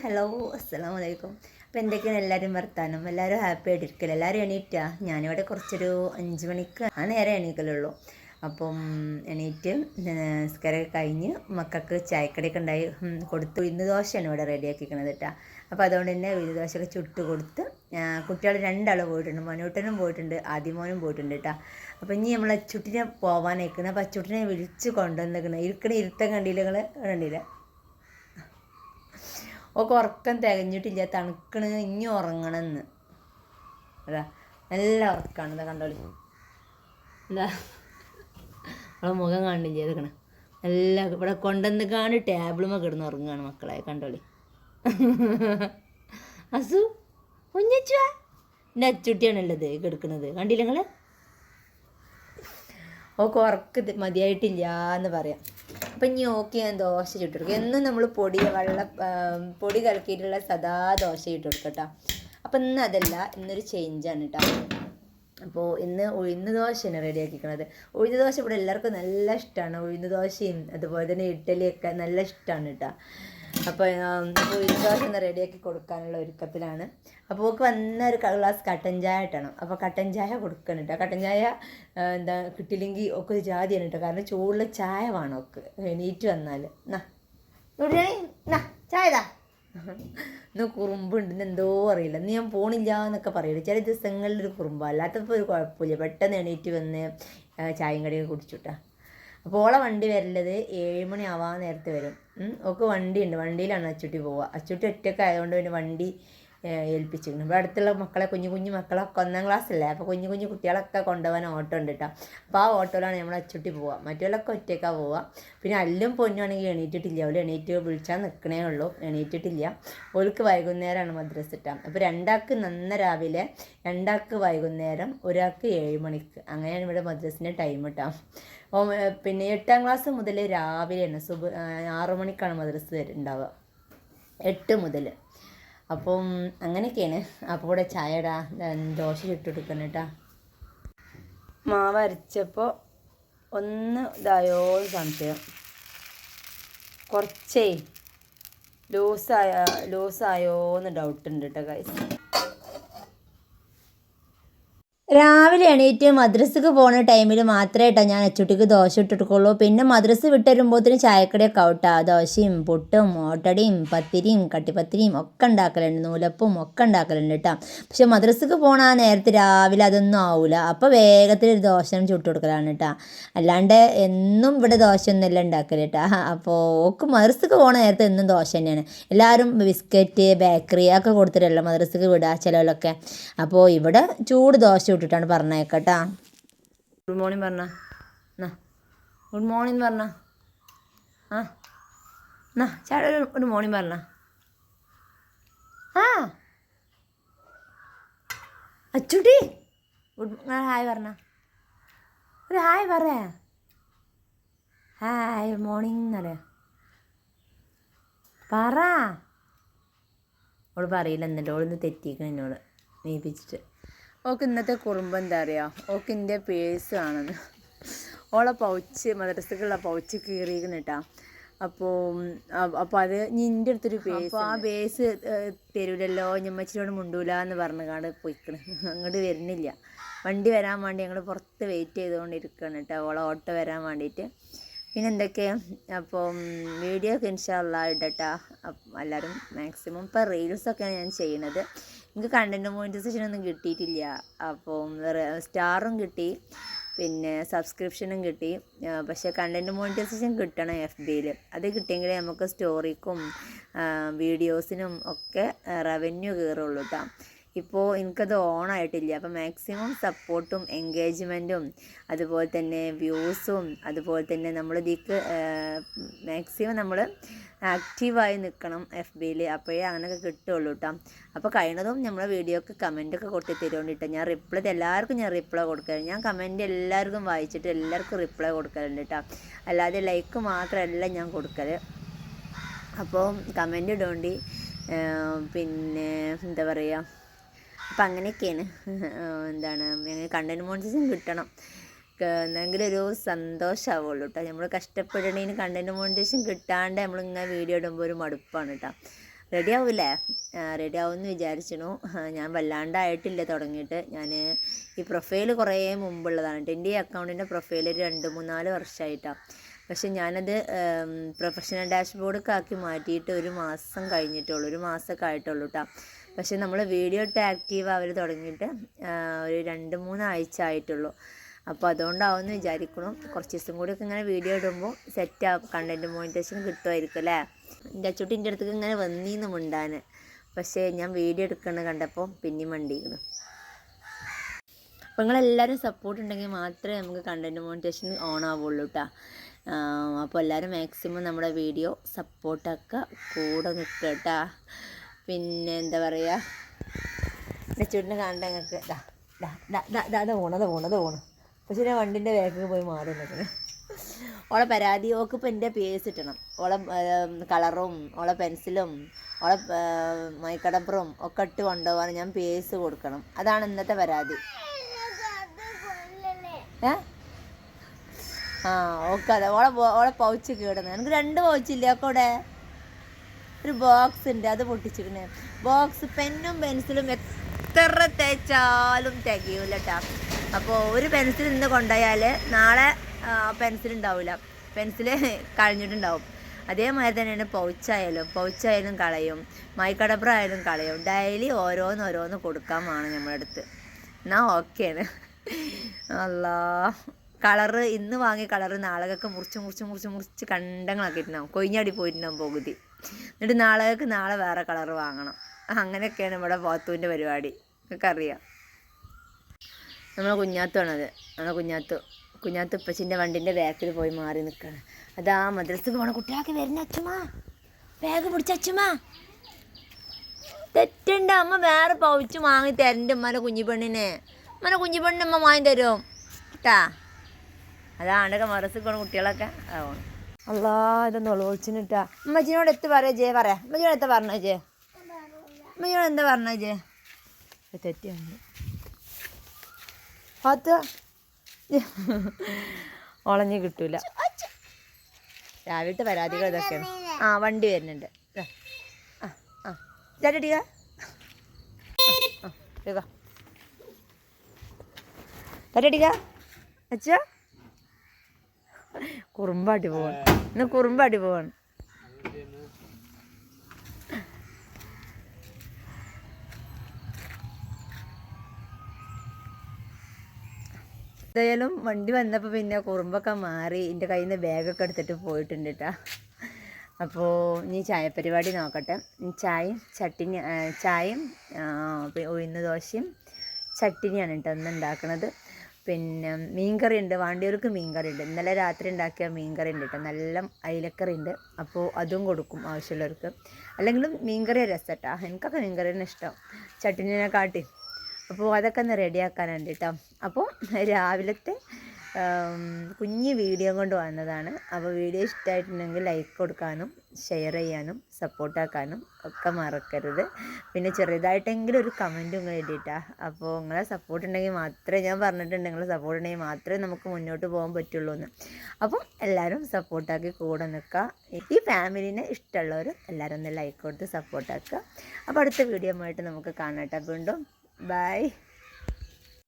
Hello അസ്സലാമു അലൈക്കും. അപ്പോൾ എന്തൊക്കെയാണ് എല്ലാവരും വർത്താനം? എല്ലാവരും ഹാപ്പി ആയിട്ടിരിക്കല്ലോ? എല്ലാവരും എണീറ്റാ? ഞാനിവിടെ കുറച്ചൊരു 5 മണിക്ക് നേരെ എണീക്കലുള്ളൂ. അപ്പം എണീറ്റ് നിസ്കാരമൊക്കെ കഴിഞ്ഞ് മക്കൾക്ക് ചായക്കടിയൊക്കെ ഉണ്ടായി കൊടുത്തു. ഉഴുന്ന് ദോശയാണ് ഇവിടെ റെഡിയാക്കിക്കണത് കേട്ടോ. അപ്പോൾ അതുകൊണ്ട് തന്നെ ഉഴുന്ന് ദോശയൊക്കെ ചുട്ട് കൊടുത്ത് കുട്ടികൾ 2 പോയിട്ടുണ്ട്. മനൂട്ടനും പോയിട്ടുണ്ട്, ആദിമോനും പോയിട്ടുണ്ട് കേട്ടോ. അപ്പോൾ ഇനി നമ്മൾ അച്ചുട്ടിനെ പോകാനായിക്കണം. അപ്പോൾ അച്ചുട്ടിനെ വിളിച്ച് കൊണ്ടുവന്നിരിക്കണം. ഇരുത്തം കണ്ടില്ല. ഒക്കെ ഉറക്കം തികഞ്ഞിട്ടില്ല, തണുക്കണ്, ഇനി ഉറങ്ങണമെന്ന്. അതാ നല്ല ഉറക്കാണ്. ഇതാ കണ്ടോളി, എന്താ അവളെ മുഖം കാണില്ല. ഇതൊക്കെ നല്ല ഇവിടെ കൊണ്ടുവന്നിക്കാണ് ടേബിളുമ്മ കിടന്ന് ഉറങ്ങുകയാണ് മക്കളെ. കണ്ടോളി അസു കുഞ്ഞച്ചുവാ, എൻ്റെ അച്ചുട്ടിയാണുള്ളത് കിടക്കുന്നത്. കണ്ടില്ല നിങ്ങൾ? ഓക്കെ ഉറക്ക് മതിയായിട്ടില്ല എന്ന് പറയാം. അപ്പം ഇനി ഓക്കെ ഞാൻ ദോശ ചുട്ടെടുക്കും. എന്നും നമ്മൾ പൊടി കലക്കിയിട്ടുള്ള സദാ ദോശ ചുട്ടെടുക്കും കേട്ടോ. അപ്പം ഇന്ന് അതല്ല, ഇന്നൊരു ചേഞ്ചാണ് കേട്ടോ. അപ്പോൾ ഇന്ന് ഉഴുന്ന് ദോശയാണ് റെഡിയാക്കിക്കണത്. ഉഴുന്ന് ദോശ ഇവിടെ എല്ലാവർക്കും നല്ല ഇഷ്ടമാണ്. ഉഴുന്ന് ദോശയും അതുപോലെ തന്നെ ഇഡ്ഡലിയൊക്കെ നല്ല ഇഷ്ടമാണ് കേട്ടോ. അപ്പോൾ ഉഴുന്ന് ദോശ ഒന്ന് റെഡിയാക്കി കൊടുക്കാനുള്ള ഒരുക്കത്തിലാണ്. അപ്പോൾ ഓക്ക് ഒരു ഗ്ലാസ് കട്ടൻ ചായ ഇട്ടണം. അപ്പോൾ കട്ടൻ ചായ കൊടുക്കണം കേട്ടോ. കട്ടൻ ചായ എന്താ കിട്ടിയില്ലെങ്കിൽ ഒക്കെ ഒരു ജാതിയാണ് കേട്ടോ. കാരണം ചൂടുള്ള ചായ വേണം ഒക്കെ എണീറ്റ് വന്നാൽ. ചായതാ ഇന്ന് കുറുമ്പുണ്ട്, എന്തോ അറിയില്ല. ഇന്ന് ഞാൻ പോണില്ല എന്നൊക്കെ പറയില്ല. ചില ദിവസങ്ങളിലൊരു കുറുമ്പാണ്, അല്ലാത്തപ്പോൾ ഒരു കുഴപ്പമില്ല. പെട്ടെന്ന് എണീറ്റ് വന്ന് ചായയും കടിയൊക്കെ കുടിച്ചുട്ടാ. അപ്പോൾ ഓളെ വണ്ടി വരേണ്ടത് 7 മണി ആവാൻ നേരത്തെ വരും. ഒക്കെ വണ്ടിയുണ്ട്, വണ്ടിയിലാണ് അച്ചുട്ടി പോവുക. അച്ചുട്ടി ഒറ്റയ്ക്ക് ആയതുകൊണ്ട് പിന്നെ വണ്ടി ഏൽപ്പിച്ചിരുന്നു. ഇവിടെ അടുത്തുള്ള മക്കളെ കുഞ്ഞു മക്കളൊക്കെ 1ാം ക്ലാസ്സല്ലേ, അപ്പോൾ കുഞ്ഞു കുട്ടികളൊക്കെ കൊണ്ടുപോകാൻ ഓട്ടോ ഉണ്ട് കേട്ടോ. അപ്പോൾ ആ ഓട്ടോയിലാണ് നമ്മൾ അച്ചുട്ടി പോവുക. മറ്റുള്ളവരൊക്കെ ഒറ്റയ്ക്കാണ് പോവുക. പിന്നെ അല്ലും പൊന്നുവാണെങ്കിൽ എണീറ്റിട്ടില്ല. അവൾ എണീറ്റ് വിളിച്ചാൽ നിൽക്കണേ ഉള്ളൂ, എണീറ്റിട്ടില്ല. ഓൾക്ക് വൈകുന്നേരമാണ് മദ്രസ ഇട്ടാൽ. അപ്പോൾ 2ആൾക്ക് നന്ന രാവിലെ, 2ആൾക്ക് വൈകുന്നേരം, ഒരാൾക്ക് 7 മണിക്ക്. അങ്ങനെയാണ് ഇവിടെ മദ്രസിൻ്റെ ടൈം ഇട്ടാം. പിന്നെ 8ാം ക്ലാസ് മുതൽ രാവിലെയാണ് 6 മണിക്കാണ് മദ്രസ ഉണ്ടാവുക, 8 മുതൽ. അപ്പം അങ്ങനെയൊക്കെയാണ്. അപ്പോൾ ഇവിടെ ചായടാ ദോശ ചുട്ടെടുക്കണം കേട്ടോ. മാവ് അരച്ചപ്പോൾ ഒന്ന് ഇതായോ സംശയം, കുറച്ചേ ലൂസായോ എന്ന് ഡൗട്ടുണ്ട് കേട്ടോ ഗൈസ്. രാവിലെ എണീറ്റ് മദ്രസക്ക് പോകുന്ന ടൈമിൽ മാത്രമേ കേട്ടോ ഞാൻ അച്ചുട്ടിക്ക് ദോശ ഇട്ടെടുക്കുള്ളൂ. പിന്നെ മദ്രസ വിട്ട് വരുമ്പോഴത്തേനും ചായക്കടിയൊക്കെ ആവട്ടാ. ദോശയും പുട്ടും ഓട്ടടയും പത്തിരിയും കട്ടിപ്പത്തിരിയും ഒക്കെ ഉണ്ടാക്കലുണ്ട്, നൂലപ്പവും ഒക്കെ ഉണ്ടാക്കലുണ്ട് കേട്ടോ. പക്ഷെ മദ്രസക്ക് പോകണ ആ നേരത്തെ രാവിലെ അതൊന്നും ആവില്ല. അപ്പോൾ വേഗത്തിൽ ഒരു ദോശ ചുട്ട് കൊടുക്കലാണ് കേട്ടോ. അല്ലാണ്ട് എന്നും ഇവിടെ ദോശയൊന്നുമല്ല ഉണ്ടാക്കൽ കേട്ടോ. അപ്പോൾ ഓക്ക് മദ്രസക്ക് പോകണ നേരത്തെ എന്നും ദോശ തന്നെയാണ്. എല്ലാവരും ബിസ്ക്കറ്റ് ബേക്കറി ഒക്കെ കൊടുത്തിട്ടല്ലോ മദ്രസക്ക് വിടുക ചിലവരൊക്കെ. അപ്പോൾ ഇവിടെ ചൂട് ദോശ ഇട്ടിട്ടാണ് പറഞ്ഞേക്കട്ടാ. ഗുഡ് മോർണിംഗ് പറഞ്ഞ, ഗുഡ് മോർണിംഗ് പറഞ്ഞ, ചേട്ടാ ഒരു മോർണിംഗ് പറഞ്ഞ. അച്ചുട്ടി ഹായ് പറഞ്ഞ, ഒരു ഹായ് പറയാ. ഹായ് മോർണിംഗ് എന്നല്ലേ പറ. ഓള് പറയില്ല, എന്നല്ലോ ഓളിന്ന് തെറ്റിക്കണം എന്നോട് നീപ്പിച്ചിട്ട്. ഓക്ക് ഇന്നത്തെ കുറുമ്പ് എന്താ അറിയുക, ഓക്ക് എൻ്റെ പേഴ്സ് ആണെന്ന്. ഓളെ പൗച്ച് മദ്രസക്കുള്ള പൗച്ച് കീറിയിരിക്കണം കേട്ടോ. അപ്പോൾ അത് നിൻ്റെ അടുത്തൊരു പേഴ്സ്, അപ്പോൾ ആ പേഴ്സ് തരൂലല്ലോ, ഞമ്മച്ചിനോട് മുണ്ടൂല എന്ന് പറഞ്ഞുകൊണ്ട് പോയിക്കണം. അങ്ങോട്ട് വരുന്നില്ല. വണ്ടി വരാൻ വേണ്ടി ഞങ്ങൾ പുറത്ത് വെയിറ്റ് ചെയ്തുകൊണ്ടിരിക്കുകയാണ് കേട്ടോ, ഓളെ ഓട്ടോ വരാൻ വേണ്ടിയിട്ട്. പിന്നെ എന്തൊക്കെയാണ് അപ്പം വീഡിയോ ഒക്കെ ഇൻഷാ അല്ലാഹ് ഇടട്ടാ. എല്ലാവരും മാക്സിമം ഇപ്പോൾ റീൽസൊക്കെയാണ് ഞാൻ ചെയ്യണത്. എനിക്ക് കണ്ടൻറ്റ് മോണിറ്റൈസേഷനൊന്നും കിട്ടിയിട്ടില്ല. അപ്പം സ്റ്റാറും കിട്ടി, പിന്നെ സബ്സ്ക്രിപ്ഷനും കിട്ടി. പക്ഷേ കണ്ടൻറ്റ് മോണിറ്റൈസേഷൻ കിട്ടണം FBയിൽ. അത് കിട്ടിയെങ്കിലേ നമുക്ക് സ്റ്റോറിക്കും വീഡിയോസിനും ഒക്കെ റവന്യൂ കയറുള്ളൂ കേട്ടോ. ഇപ്പോൾ എനിക്കത് ഓണായിട്ടില്ല. അപ്പോൾ മാക്സിമം സപ്പോർട്ടും എൻഗേജ്മെൻറ്റും അതുപോലെ തന്നെ വ്യൂസും അതുപോലെ തന്നെ നമ്മളിതിക്ക് മാക്സിമം നമ്മൾ ആക്റ്റീവായി നിൽക്കണം FBയിൽ. അപ്പോഴേ അങ്ങനെയൊക്കെ കിട്ടുള്ളൂ കേട്ടോ. അപ്പോൾ കഴിയുന്നതും നമ്മളെ വീഡിയോക്ക് കമൻറ്റൊക്കെ കൊട്ടി തരുകൊണ്ടിട്ട് ഞാൻ എല്ലാവർക്കും റിപ്ലൈ കൊടുക്കലുണ്ട്. ഞാൻ കമൻറ്റ് എല്ലാവർക്കും വായിച്ചിട്ട് എല്ലാവർക്കും റിപ്ലൈ കൊടുക്കലുണ്ട് കേട്ടോ. അല്ലാതെ ലൈക്ക് മാത്രമല്ല ഞാൻ കൊടുക്കൽ. അപ്പോൾ കമൻറ്റ് ഇടുകൊണ്ട് പിന്നെ എന്താ പറയുക, അപ്പം അങ്ങനെയൊക്കെയാണ്. എന്താണ് കണ്ടൻറ്റ് മോണിറ്റൈസേഷൻ കിട്ടണം. എന്നെങ്കിലും ഒരു സന്തോഷമാവുള്ളൂ കേട്ടോ. നമ്മൾ കഷ്ടപ്പെടണേന് കണ്ടൻറ്റ് മോണിറ്റൈസേഷൻ കിട്ടാണ്ട് നമ്മളിങ്ങനെ വീഡിയോ ഇടുമ്പോൾ ഒരു മടുപ്പാണ് കേട്ടോ. റെഡി ആവില്ലേ? റെഡി ആവുമെന്ന് വിചാരിച്ചിരുന്നു. ഞാൻ വല്ലാണ്ടായിട്ടില്ല തുടങ്ങിയിട്ട്. ഞാൻ ഈ പ്രൊഫൈൽ കുറേ മുമ്പുള്ളതാണ്. എൻ്റെ ഈ അക്കൗണ്ടിൻ്റെ പ്രൊഫൈൽ 2-3-4 വർഷമായിട്ടാണ്. പക്ഷെ ഞാനത് പ്രൊഫഷണൽ ഡാഷ്ബോർഡൊക്കെ ആക്കി മാറ്റിയിട്ട് 1 മാസം കഴിഞ്ഞിട്ടുള്ളൂ, 1 മാസമൊക്കെ ആയിട്ടുള്ളൂ കേട്ടോ. പക്ഷെ നമ്മൾ വീഡിയോ ഇട്ട് ആക്റ്റീവ് ആവൽ തുടങ്ങിയിട്ട് ഒരു 2-3 ആഴ്ച ആയിട്ടുള്ളൂ. അപ്പോൾ അതുകൊണ്ടാവുമെന്ന് വിചാരിക്കണം. കുറച്ച് ദിവസം കൂടിയൊക്കെ ഇങ്ങനെ വീഡിയോ ഇടുമ്പോൾ സെറ്റാകും, കണ്ടൻറ്റ് മോണിറ്റൈസേഷൻ കിട്ടുമായിരിക്കും അല്ലേ. എൻ്റെ അച്ചൂട്ടി എൻ്റെ അടുത്തേക്ക് ഇങ്ങനെ വന്നീന്ന് മിണ്ടാൻ. പക്ഷേ ഞാൻ വീഡിയോ എടുക്കുന്നത് കണ്ടപ്പോൾ പിന്നെയും മണ്ടിയിരുന്നു. അപ്പോൾ നിങ്ങളെല്ലാവരും സപ്പോർട്ട് ഉണ്ടെങ്കിൽ മാത്രമേ നമുക്ക് കണ്ടൻറ്റ് മോണിറ്റൈസേഷൻ ഓൺ ആവുള്ളൂ കേട്ടോ. അപ്പോൾ എല്ലാവരും മാക്സിമം നമ്മുടെ വീഡിയോ സപ്പോർട്ടാക്കുക, കൂടെ നിൽക്കുക കേട്ടോ. പിന്നെ എന്താ പറയുക, അച്ചൂട്ടിനെ കാണണ്ട ഞങ്ങൾക്ക് അത് പോണു. പക്ഷേ ഞാൻ വണ്ടിൻ്റെ വേഗം പോയി മാറി നിൽക്കുന്നത്. ഓളെ പരാതി, ഓക്കിപ്പോൾ എൻ്റെ പേഴ്സ് ഇട്ടണം, ഓളെ കളറും ഓളെ പെൻസിലും ഓളെ മൈക്കടപ്പറും ഒക്കെ ഇട്ട് കൊണ്ടുപോകാൻ ഞാൻ പേഴ്സ് കൊടുക്കണം. അതാണ് ഇന്നത്തെ പരാതി. ഓക്കെ, അതെ ഓളെ പൗച്ച് കേടുന്നു. എനിക്ക് 2 പൗച്ചില്ലേ ഒക്കെ ഇവിടെ. ഒരു ബോക്സ് ഉണ്ട്, അത് പൊട്ടിച്ചിരുന്നേ. ബോക്സ് പെന്നും പെൻസിലും എത്ര തേച്ചാലും തികയൂല കേട്ടോ. അപ്പോൾ ഒരു പെൻസിൽ ഇന്ന് കൊണ്ടുപോയാൽ നാളെ പെൻസിൽ ഉണ്ടാവില്ല, പെൻസിൽ കളഞ്ഞിട്ടുണ്ടാവും. അതേമാതിരി തന്നെയാണ് പൗച്ചായാലും കളയും, മൈക്കടപ്പറായാലും കളയും. ഡെയിലി ഓരോന്ന് കൊടുക്കാൻ വേണം നമ്മുടെ അടുത്ത്, എന്നാൽ ഓക്കെയാണ്. അല്ലാ, കളറ് ഇന്ന് വാങ്ങിയ കളറ് നാളെയൊക്കെ മുറിച്ച് കണ്ടങ്ങളാക്കിയിട്ടുണ്ടാവും, കൊയിഞ്ഞാടി പോയിട്ടുണ്ടാവും പകുതി. എന്നിട്ട് നാളെ വേറെ കളറ് വാങ്ങണം. അങ്ങനെയൊക്കെയാണ് ഇവിടെ പോത്തുവിൻ്റെ പരിപാടി, നിങ്ങൾക്ക് അറിയാം. നമ്മളെ കുഞ്ഞാത്താണത്, നമ്മളെ കുഞ്ഞാത്ത് ഉപ്പച്ചിൻ്റെ വണ്ടിൻ്റെ ബാക്കിൽ പോയി മാറി നിൽക്കുകയാണ്. അതാ മദ്രസക്ക് പോണ കുട്ടികളൊക്കെ വരുന്ന. അച്ഛമ്മ ബാഗ് പിടിച്ച, അച്ഛമ്മ തെറ്റുണ്ട്, അമ്മ വേറെ പൗച്ച് വാങ്ങി തരണ്ട് ഉമ്മനെ കുഞ്ഞിപ്പെണ്ണിനെ അമ്മ വാങ്ങി തരും കേട്ടാ. അതാണ്ടൊക്കെ മദ്രസക്ക് പോണ കുട്ടികളൊക്കെ അതാണ്. അല്ലാ, ഇതൊന്ന് ഒളിച്ചിട്ടാ. അമ്മച്ചിനോട് എത്ത് പറയാ ജെ, പറയാ അമ്മച്ചിനോട് എത്ത പറഞ്ഞ ജെ, അമ്മച്ചിനോട് എന്താ പറഞ്ഞ ജെ? തെറ്റിയാണ് അത് ഒളഞ്ഞ് കിട്ടൂല. രാവിലത്തെ പരാതികൾ ഇതൊക്കെയാണ്. വണ്ടി വരുന്നുണ്ട്. ചേട്ടടിക ചേട്ടടിക അച്ഛാ, കുറുമ്പാട്ടി പോവാണ് ഇന്ന്, കുറുമ്പാട്ടി പോവാണ്. എന്തായാലും വണ്ടി വന്നപ്പോൾ പിന്നെ കുറുമ്പൊക്കെ മാറി എൻ്റെ കയ്യിൽ നിന്ന് ബാഗൊക്കെ എടുത്തിട്ട് പോയിട്ടുണ്ട് കേട്ടോ. അപ്പോൾ ഇനി ചായപരിപാടി നോക്കട്ടെ. ചായയും ഉഴുന്ന് ദോശയും ചട്ടിനിയാണ് കേട്ടോ ഇന്ന് ഉണ്ടാക്കുന്നത്. പിന്നെ മീൻകറി ഉണ്ട്, വാണ്ടിയവർക്ക് മീൻകറി ഉണ്ട്. ഇന്നലെ രാത്രി ഉണ്ടാക്കിയ മീൻകറി ഉണ്ട് കേട്ടോ, നല്ല അയിലക്കറി ഉണ്ട്. അപ്പോൾ അതും കൊടുക്കും ആവശ്യമുള്ളവർക്ക്. അല്ലെങ്കിലും മീൻകറി രസം കേട്ടോ, എനിക്കൊക്കെ മീൻകറിയാണ് ഇഷ്ടം ചട്ടിനിനെ കാട്ടി. അപ്പോൾ അതൊക്കെ ഒന്ന് റെഡിയാക്കാനുണ്ട് കേട്ടോ. അപ്പോൾ രാവിലത്തെ കുഞ്ഞ് വീഡിയോ കൊണ്ട് വന്നതാണ്. അപ്പോൾ വീഡിയോ ഇഷ്ടമായിട്ടുണ്ടെങ്കിൽ ലൈക്ക് കൊടുക്കാനും ഷെയർ ചെയ്യാനും സപ്പോർട്ടാക്കാനും ഒക്കെ മറക്കരുത്. പിന്നെ ചെറുതായിട്ടെങ്കിലും ഒരു കമൻറ്റും കൂടെ ഇട്ടിട്ടാ. അപ്പോൾ നിങ്ങളെ സപ്പോർട്ട് ഉണ്ടെങ്കിൽ മാത്രമേ, ഞാൻ പറഞ്ഞിട്ടുണ്ട്, നിങ്ങളെ സപ്പോർട്ട് ഉണ്ടെങ്കിൽ മാത്രമേ നമുക്ക് മുന്നോട്ട് പോകാൻ പറ്റുള്ളൂ എന്ന്. അപ്പം എല്ലാവരും സപ്പോർട്ടാക്കി കൂടെ നിൽക്കുക. ഈ ഫാമിലിനെ ഇഷ്ടമുള്ളവർ എല്ലാവരും ഒന്ന് ലൈക്ക് കൊടുത്ത് സപ്പോർട്ടാക്കുക. അപ്പോൾ അടുത്ത വീഡിയോ ആയിട്ട് നമുക്ക് കാണാം കേട്ടോ. വീണ്ടും ബൈ.